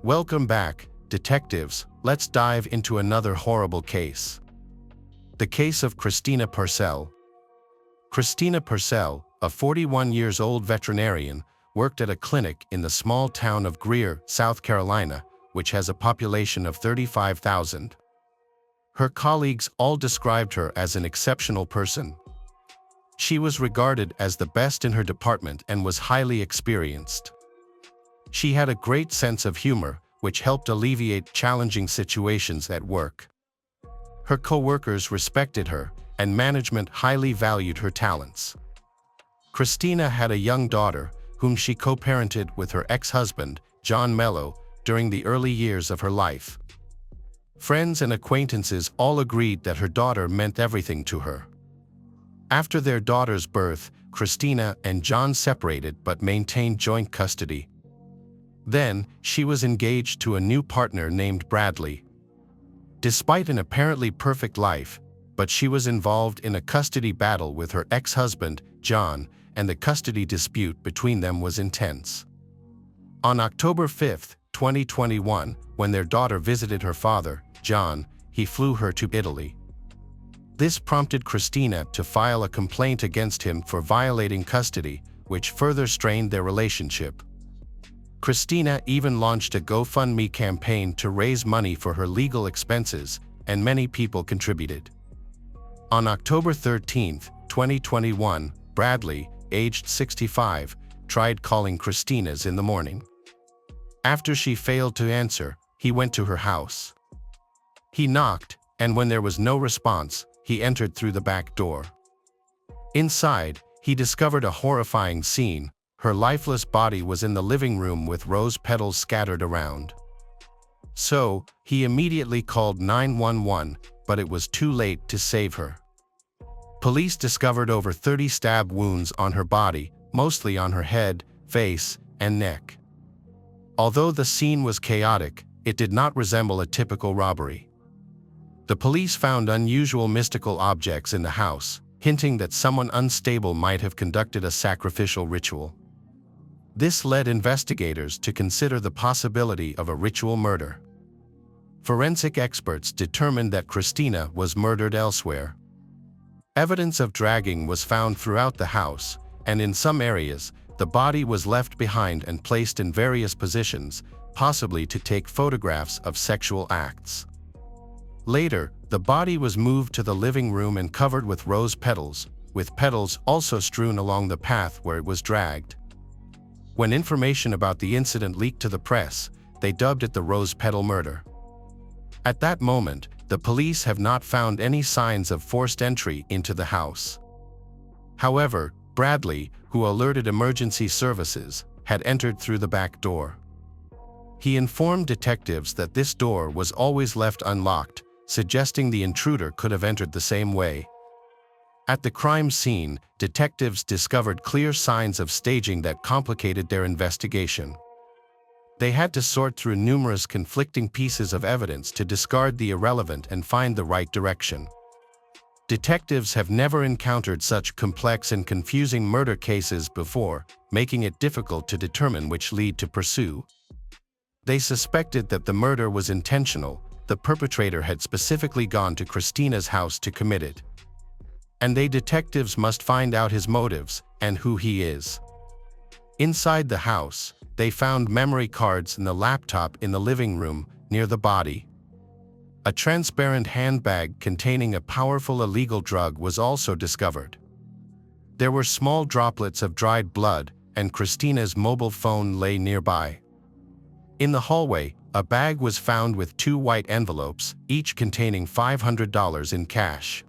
Welcome back, detectives. Let's dive into another horrible case. The case of Christina Parcell. Christina Parcell, a 41-year-old veterinarian, worked at a clinic in the small town of Greer, South Carolina, which has a population of 35,000. Her colleagues all described her as an exceptional person. She was regarded as the best in her department and was highly experienced. She had a great sense of humor, which helped alleviate challenging situations at work. Her coworkers respected her, and management highly valued her talents. Christina had a young daughter, whom she co-parented with her ex-husband, John Mello, during the early years of her life. Friends and acquaintances all agreed that her daughter meant everything to her. After their daughter's birth, Christina and John separated but maintained joint custody. Then, she was engaged to a new partner named Bradley. Despite an apparently perfect life, but she was involved in a custody battle with her ex-husband, John, and the custody dispute between them was intense. On October 5, 2021, when their daughter visited her father, John, he flew her to Italy. This prompted Christina to file a complaint against him for violating custody, which further strained their relationship. Christina even launched a GoFundMe campaign to raise money for her legal expenses, and many people contributed. On October 13, 2021, Bradley, aged 65, tried calling Christina's in the morning. After she failed to answer, he went to her house. He knocked, and when there was no response, he entered through the back door. Inside, he discovered a horrifying scene. Her lifeless body was in the living room with rose petals scattered around. So, he immediately called 911, but it was too late to save her. Police discovered over 30 stab wounds on her body, mostly on her head, face, and neck. Although the scene was chaotic, it did not resemble a typical robbery. The police found unusual mystical objects in the house, hinting that someone unstable might have conducted a sacrificial ritual. This led investigators to consider the possibility of a ritual murder. Forensic experts determined that Christina was murdered elsewhere. Evidence of dragging was found throughout the house, and in some areas, the body was left behind and placed in various positions, possibly to take photographs of sexual acts. Later, the body was moved to the living room and covered with rose petals, with petals also strewn along the path where it was dragged. When information about the incident leaked to the press, they dubbed it the rose petal murder. At that moment, the police have not found any signs of forced entry into the house. However, Bradley, who alerted emergency services, had entered through the back door. He informed detectives that this door was always left unlocked, suggesting the intruder could have entered the same way. At the crime scene, detectives discovered clear signs of staging that complicated their investigation. They had to sort through numerous conflicting pieces of evidence to discard the irrelevant and find the right direction. Detectives have never encountered such complex and confusing murder cases before, making it difficult to determine which lead to pursue. They suspected that the murder was intentional. The perpetrator had specifically gone to Christina's house to commit it. And detectives must find out his motives and who he is. Inside the house, they found memory cards and the laptop in the living room near the body. A transparent handbag containing a powerful illegal drug was also discovered. There were small droplets of dried blood, and Christina's mobile phone lay nearby. In the hallway, a bag was found with 2 white envelopes, each containing $500 in cash.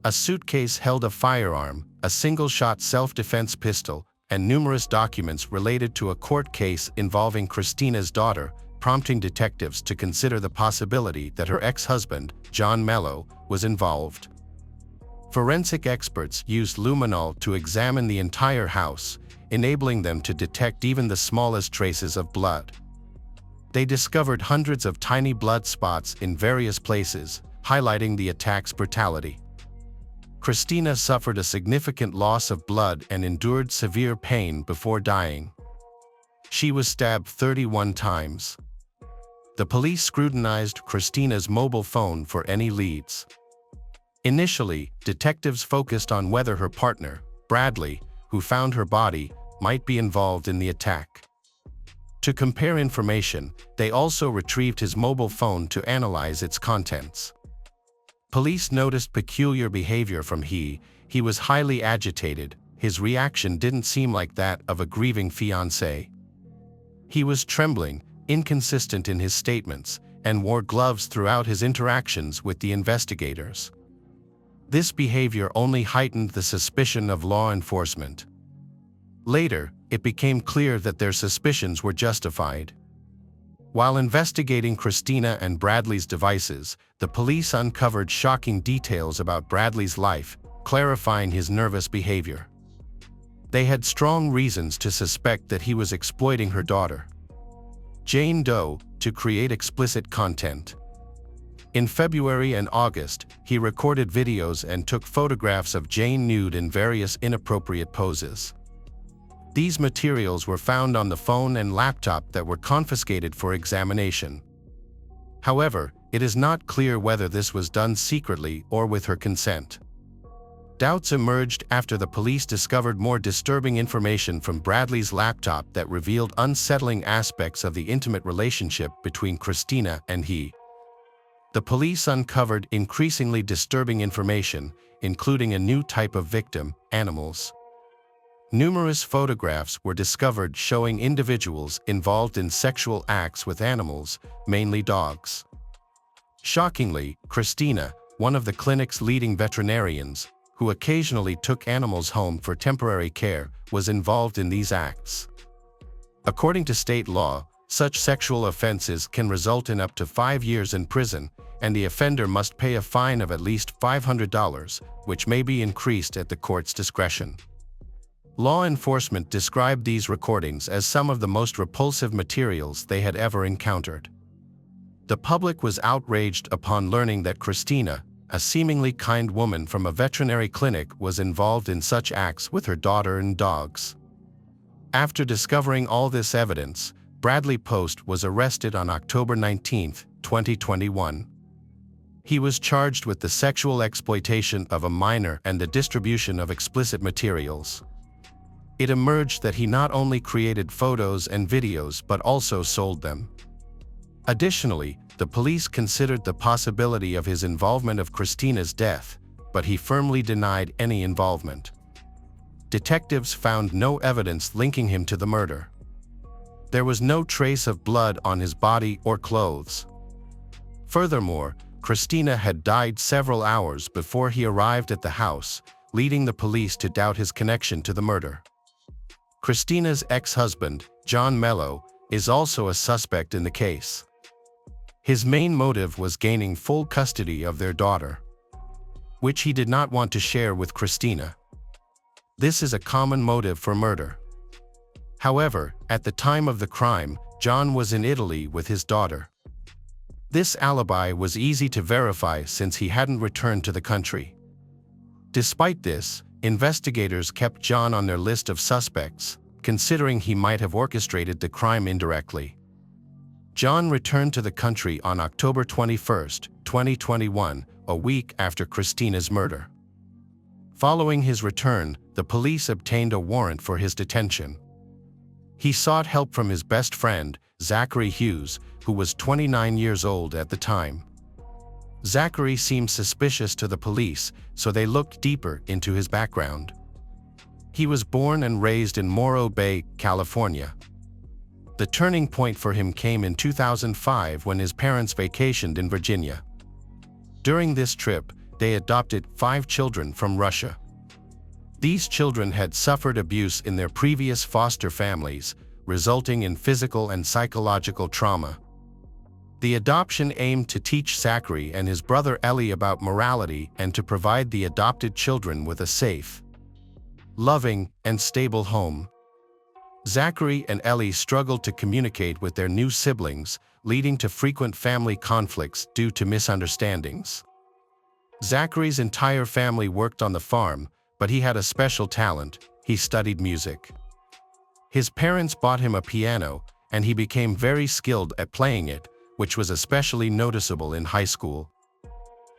A suitcase held a firearm, a single-shot self-defense pistol, and numerous documents related to a court case involving Christina's daughter, prompting detectives to consider the possibility that her ex-husband, John Mello, was involved. Forensic experts used luminol to examine the entire house, enabling them to detect even the smallest traces of blood. They discovered hundreds of tiny blood spots in various places, highlighting the attack's brutality. Christina suffered a significant loss of blood and endured severe pain before dying. She was stabbed 31 times. the police scrutinized Christina's mobile phone for any leads. Initially, detectives focused on whether her partner, Bradley, who found her body, might be involved in the attack. To compare information, they also retrieved his mobile phone to analyze its contents. Police noticed peculiar behavior from he was highly agitated. His reaction didn't seem like that of a grieving fiancé. He was trembling, inconsistent in his statements, and wore gloves throughout his interactions with the investigators. This behavior only heightened the suspicion of law enforcement. Later, it became clear that their suspicions were justified. While investigating Christina and Bradley's devices, the police uncovered shocking details about Bradley's life, clarifying his nervous behavior. They had strong reasons to suspect that he was exploiting her daughter, Jane Doe, to create explicit content. In February and August, he recorded videos and took photographs of Jane nude in various inappropriate poses. These materials were found on the phone and laptop that were confiscated for examination. However, it is not clear whether this was done secretly or with her consent. Doubts emerged after the police discovered more disturbing information from Bradley's laptop that revealed unsettling aspects of the intimate relationship between Christina and he. The police uncovered increasingly disturbing information, including a new type of victim, animals. Numerous photographs were discovered showing individuals involved in sexual acts with animals, mainly dogs. Shockingly, Christina, one of the clinic's leading veterinarians, who occasionally took animals home for temporary care, was involved in these acts. According to state law, such sexual offenses can result in up to 5 years in prison, and the offender must pay a fine of at least $500, which may be increased at the court's discretion. Law enforcement described these recordings as some of the most repulsive materials they had ever encountered. The public was outraged upon learning that Christina, a seemingly kind woman from a veterinary clinic, was involved in such acts with her daughter and dogs. After discovering all this evidence, Bradley Post was arrested on October 19, 2021. He was charged with the sexual exploitation of a minor and the distribution of explicit materials. It emerged that he not only created photos and videos but also sold them. Additionally, the police considered the possibility of his involvement of Christina's death, but he firmly denied any involvement. Detectives found no evidence linking him to the murder. There was no trace of blood on his body or clothes. Furthermore, Christina had died several hours before he arrived at the house, leading the police to doubt his connection to the murder. Christina's ex-husband, John Mello, is also a suspect in the case. His main motive was gaining full custody of their daughter, which he did not want to share with Christina. This is a common motive for murder. However, at the time of the crime, John was in Italy with his daughter. This alibi was easy to verify since he hadn't returned to the country. Despite this, investigators kept John on their list of suspects, considering he might have orchestrated the crime indirectly. John returned to the country on October 21, 2021, a week after Christina's murder. Following his return, the police obtained a warrant for his detention. He sought help from his best friend, Zachary Hughes, who was 29 years old at the time. Zachary seemed suspicious to the police, so they looked deeper into his background. He was born and raised in Morro Bay, California. The turning point for him came in 2005 when his parents vacationed in Virginia. During this trip, they adopted 5 children from Russia. These children had suffered abuse in their previous foster families, resulting in physical and psychological trauma. The adoption aimed to teach Zachary and his brother Ellie about morality and to provide the adopted children with a safe, loving, and stable home. Zachary and Ellie struggled to communicate with their new siblings, leading to frequent family conflicts due to misunderstandings. Zachary's entire family worked on the farm, but he had a special talent: he studied music. His parents bought him a piano, and he became very skilled at playing it, which was especially noticeable in high school.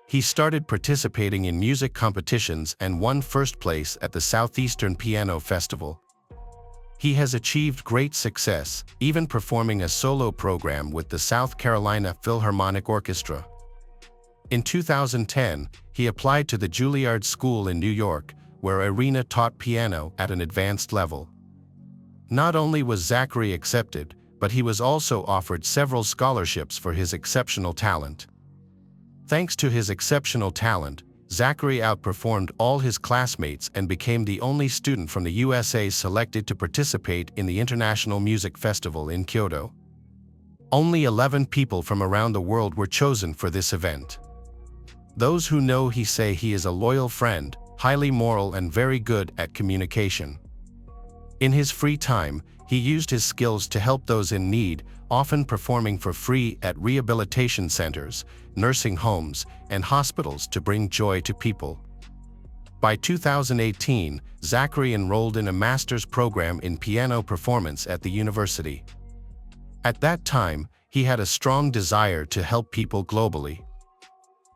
He started participating in music competitions and won first place at the Southeastern Piano Festival. He has achieved great success, even performing a solo program with the South Carolina Philharmonic Orchestra. In 2010, he applied to the Juilliard School in New York, where Irina taught piano at an advanced level. Not only was Zachary accepted, but he was also offered several scholarships for his exceptional talent. Thanks to his exceptional talent, Zachary outperformed all his classmates and became the only student from the USA selected to participate in the International Music Festival in Kyoto. Only 11 people from around the world were chosen for this event. Those who know he say he is a loyal friend, highly moral and very good at communication. In his free time, he used his skills to help those in need, often performing for free at rehabilitation centers, nursing homes, and hospitals to bring joy to people. By 2018, Zachary enrolled in a master's program in piano performance at the university. At that time, he had a strong desire to help people globally.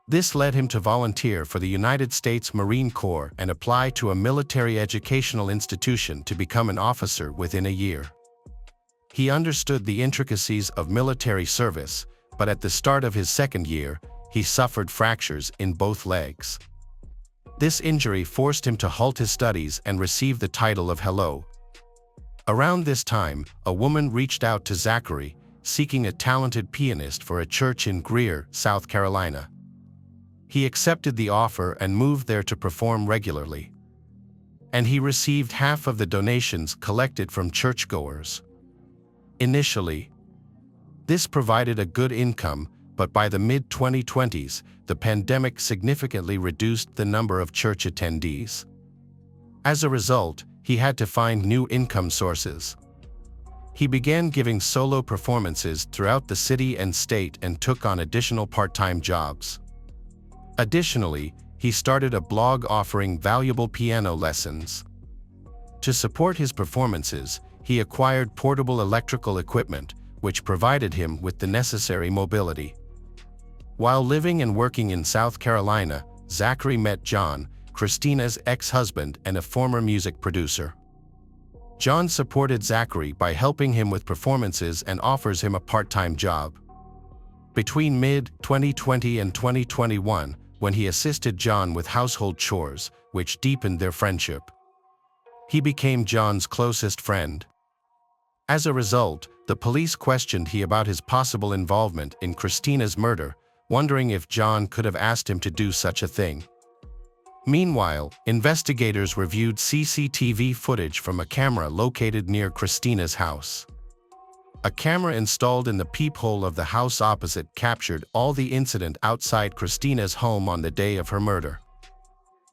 This led him to volunteer for the United States Marine Corps and apply to a military educational institution to become an officer within a year. He understood the intricacies of military service, but at the start of his second year, he suffered fractures in both legs. This injury forced him to halt his studies and receive the title of Hello. Around this time, a woman reached out to Zachary, seeking a talented pianist for a church in Greer, South Carolina. He accepted the offer and moved there to perform regularly. And he received half of the donations collected from churchgoers. Initially, this provided a good income, but by the mid-2020s, the pandemic significantly reduced the number of church attendees. As a result, he had to find new income sources. He began giving solo performances throughout the city and state and took on additional part-time jobs. Additionally, he started a blog offering valuable piano lessons. To support his performances, he acquired portable electrical equipment, which provided him with the necessary mobility. While living and working in South Carolina, Zachary met John, Christina's ex-husband and a former music producer. John supported Zachary by helping him with performances and offers him a part-time job. Between mid-2020 and 2021, when he assisted John with household chores, which deepened their friendship. He became John's closest friend. As a result, the police questioned him about his possible involvement in Christina's murder, wondering if John could have asked him to do such a thing. Meanwhile, investigators reviewed CCTV footage from a camera located near Christina's house. A camera installed in the peephole of the house opposite captured all the incident outside Christina's home on the day of her murder.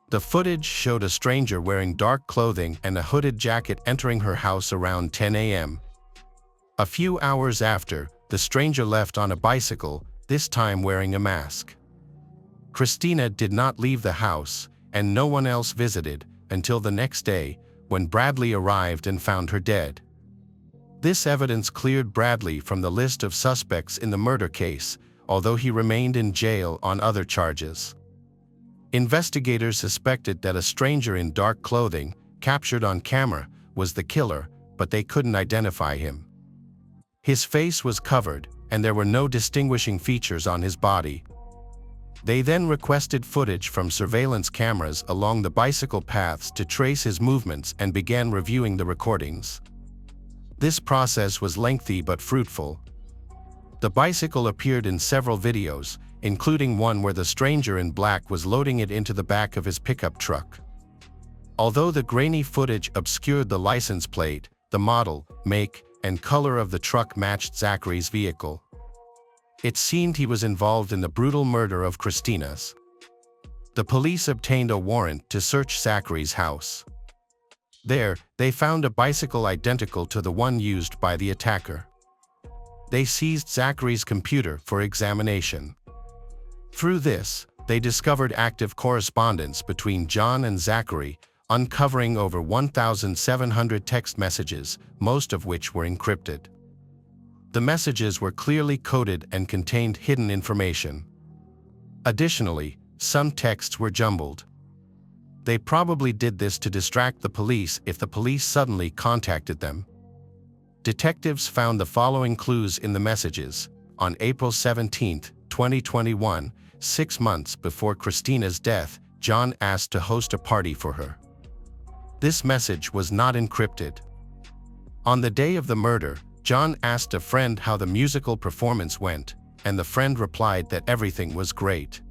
The footage showed a stranger wearing dark clothing and a hooded jacket entering her house around 10 a.m. A few hours after, the stranger left on a bicycle, this time wearing a mask. Christina did not leave the house, and no one else visited, until the next day, when Bradley arrived and found her dead. This evidence cleared Bradley from the list of suspects in the murder case, although he remained in jail on other charges. Investigators suspected that a stranger in dark clothing, captured on camera, was the killer, but they couldn't identify him. His face was covered, and there were no distinguishing features on his body. They then requested footage from surveillance cameras along the bicycle paths to trace his movements and began reviewing the recordings. This process was lengthy but fruitful. The bicycle appeared in several videos, including one where the stranger in black was loading it into the back of his pickup truck. Although the grainy footage obscured the license plate, the model, make, and color of the truck matched Zachary's vehicle. It seemed he was involved in the brutal murder of Christina's. The police obtained a warrant to search Zachary's house. There, they found a bicycle identical to the one used by the attacker. They seized Zachary's computer for examination. Through this, they discovered active correspondence between John and Zachary, uncovering over 1,700 text messages, most of which were encrypted. The messages were clearly coded and contained hidden information. Additionally, some texts were jumbled. They probably did this to distract the police if the police suddenly contacted them. Detectives found the following clues in the messages. On April 17, 2021, 6 months before Christina's death, John asked to host a party for her. This message was not encrypted. On the day of the murder, John asked a friend how the musical performance went, and the friend replied that everything was great.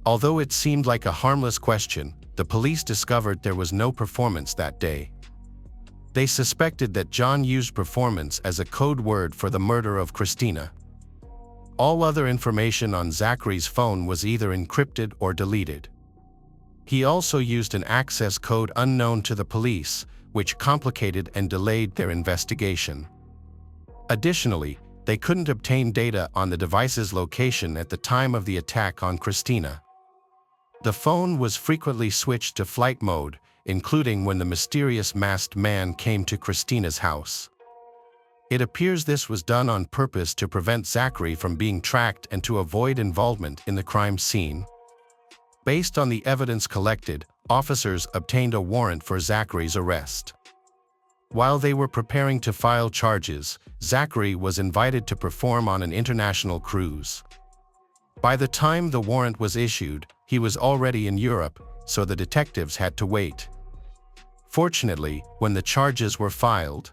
Although it seemed like a harmless question, the police discovered there was no performance that day. They suspected that John used performance as a code word for the murder of Christina. All other information on Zachary's phone was either encrypted or deleted. He also used an access code unknown to the police, which complicated and delayed their investigation. Additionally, they couldn't obtain data on the device's location at the time of the attack on Christina. The phone was frequently switched to flight mode, including when the mysterious masked man came to Christina's house. It appears this was done on purpose to prevent Zachary from being tracked and to avoid involvement in the crime scene. Based on the evidence collected, officers obtained a warrant for Zachary's arrest. While they were preparing to file charges, Zachary was invited to perform on an international cruise. By the time the warrant was issued, he was already in Europe, so the detectives had to wait. Fortunately, when the charges were filed,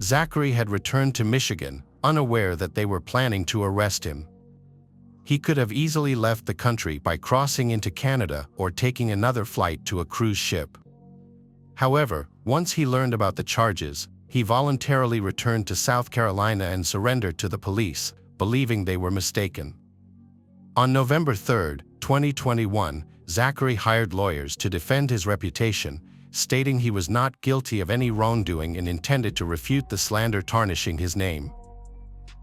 Zachary had returned to Michigan, unaware that they were planning to arrest him. He could have easily left the country by crossing into Canada or taking another flight to a cruise ship. However, once he learned about the charges, he voluntarily returned to South Carolina and surrendered to the police, believing they were mistaken. On November 3, 2021, Zachary hired lawyers to defend his reputation, stating he was not guilty of any wrongdoing and intended to refute the slander tarnishing his name.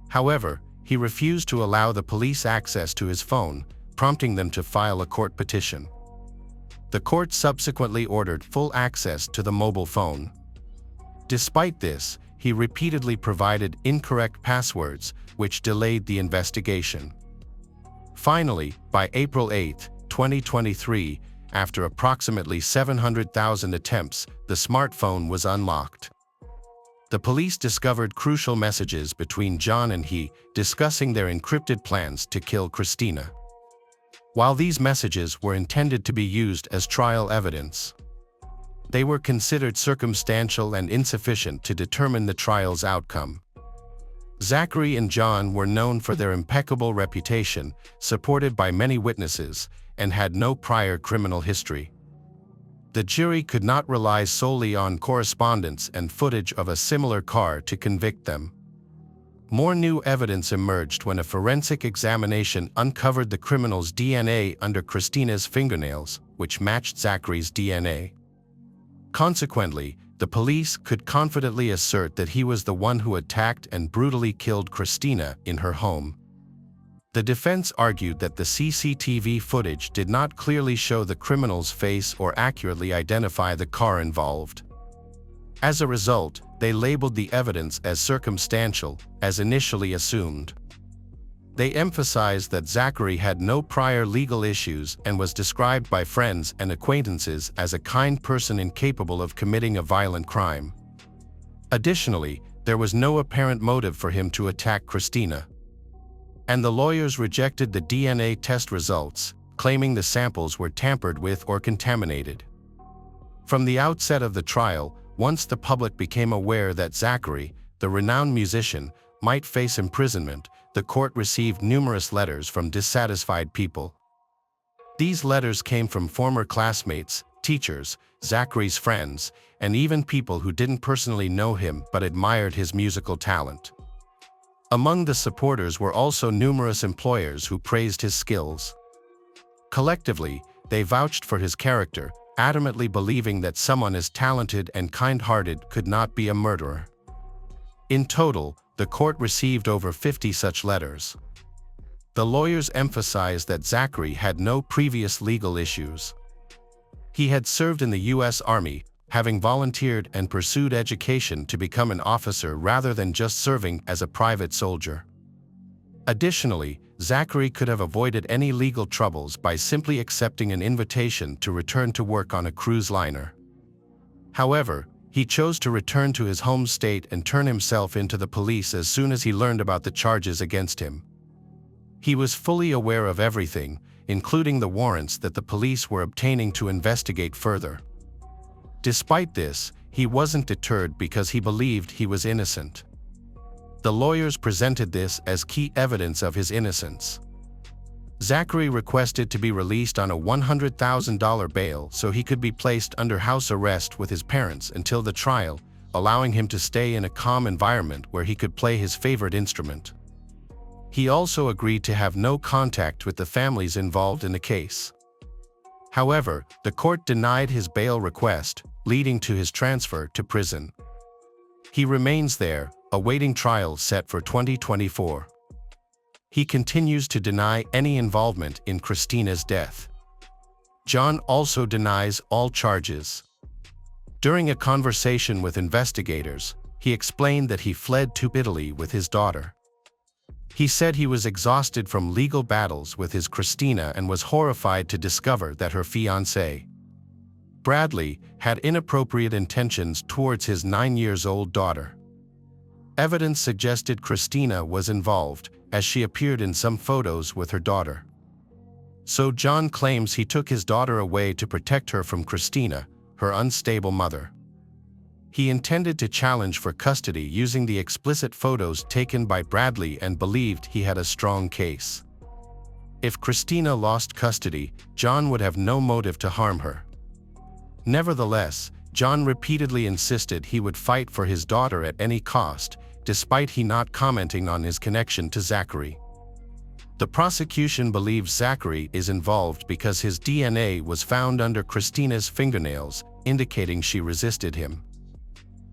However, he refused to allow the police access to his phone, prompting them to file a court petition. The court subsequently ordered full access to the mobile phone. Despite this, he repeatedly provided incorrect passwords, which delayed the investigation. Finally, by April 8, 2023, after approximately 700,000 attempts, the smartphone was unlocked. The police discovered crucial messages between John and he, discussing their encrypted plans to kill Christina. While these messages were intended to be used as trial evidence, they were considered circumstantial and insufficient to determine the trial's outcome. Zachary and John were known for their impeccable reputation, supported by many witnesses, and had no prior criminal history. The jury could not rely solely on correspondence and footage of a similar car to convict them. More new evidence emerged when a forensic examination uncovered the criminal's DNA under Christina's fingernails, which matched Zachary's DNA. Consequently, the police could confidently assert that he was the one who attacked and brutally killed Christina in her home. The defense argued that the CCTV footage did not clearly show the criminal's face or accurately identify the car involved. As a result, they labeled the evidence as circumstantial, as initially assumed. They emphasized that Zachary had no prior legal issues and was described by friends and acquaintances as a kind person incapable of committing a violent crime. Additionally, there was no apparent motive for him to attack Christina. And the lawyers rejected the DNA test results, claiming the samples were tampered with or contaminated. From the outset of the trial, once the public became aware that Zachary, the renowned musician, might face imprisonment, the court received numerous letters from dissatisfied people. These letters came from former classmates, teachers, Zachary's friends, and even people who didn't personally know him but admired his musical talent. Among the supporters were also numerous employers who praised his skills. Collectively, they vouched for his character, adamantly believing that someone as talented and kind-hearted could not be a murderer. In total, the court received over 50 such letters. The lawyers emphasized that Zachary had no previous legal issues. He had served in the U.S. Army, having volunteered and pursued education to become an officer rather than just serving as a private soldier. Additionally, Zachary could have avoided any legal troubles by simply accepting an invitation to return to work on a cruise liner. However, he chose to return to his home state and turn himself into the police as soon as he learned about the charges against him. He was fully aware of everything, including the warrants that the police were obtaining to investigate further. Despite this, he wasn't deterred because he believed he was innocent. The lawyers presented this as key evidence of his innocence. Zachary requested to be released on a $100,000 bail so he could be placed under house arrest with his parents until the trial, allowing him to stay in a calm environment where he could play his favorite instrument. He also agreed to have no contact with the families involved in the case. However, the court denied his bail request, leading to his transfer to prison. He remains there, awaiting trial set for 2024. He continues to deny any involvement in Christina's death. John also denies all charges. During a conversation with investigators, he explained that he fled to Italy with his daughter. He said he was exhausted from legal battles with his Christina and was horrified to discover that her fiancé, Bradley, had inappropriate intentions towards his 9-year-old daughter. Evidence suggested Christina was involved, as she appeared in some photos with her daughter. So John claims he took his daughter away to protect her from Christina, her unstable mother. He intended to challenge for custody using the explicit photos taken by Bradley and believed he had a strong case. If Christina lost custody, John would have no motive to harm her. Nevertheless, John repeatedly insisted he would fight for his daughter at any cost, despite he not commenting on his connection to Zachary. The prosecution believes Zachary is involved because his DNA was found under Christina's fingernails, indicating she resisted him.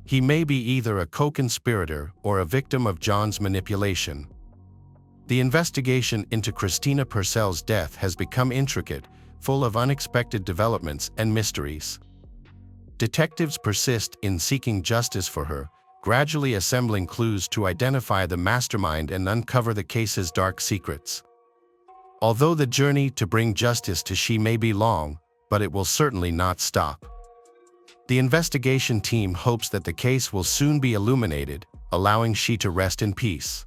He may be either a co-conspirator or a victim of John's manipulation. The investigation into Christina Parcell's death has become intricate, full of unexpected developments and mysteries. Detectives persist in seeking justice for her, gradually assembling clues to identify the mastermind and uncover the case's dark secrets. Although the journey to bring justice to she may be long, but it will certainly not stop. The investigation team hopes that the case will soon be illuminated, allowing she to rest in peace.